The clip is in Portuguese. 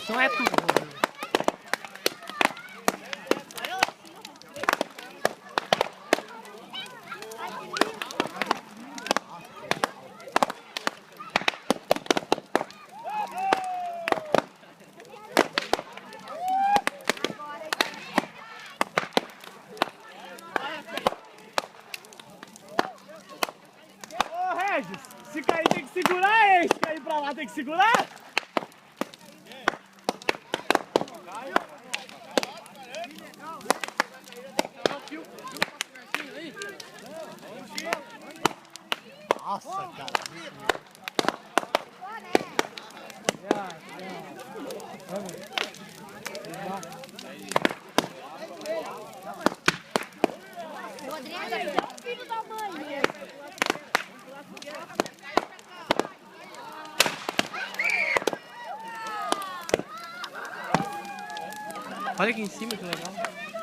Não é tudo. Se cair tem que segurar, hein? Se cair pra lá tem que segurar. Nossa, cara. Rodrigo é o filho da mãe. Olha aqui em cima que legal.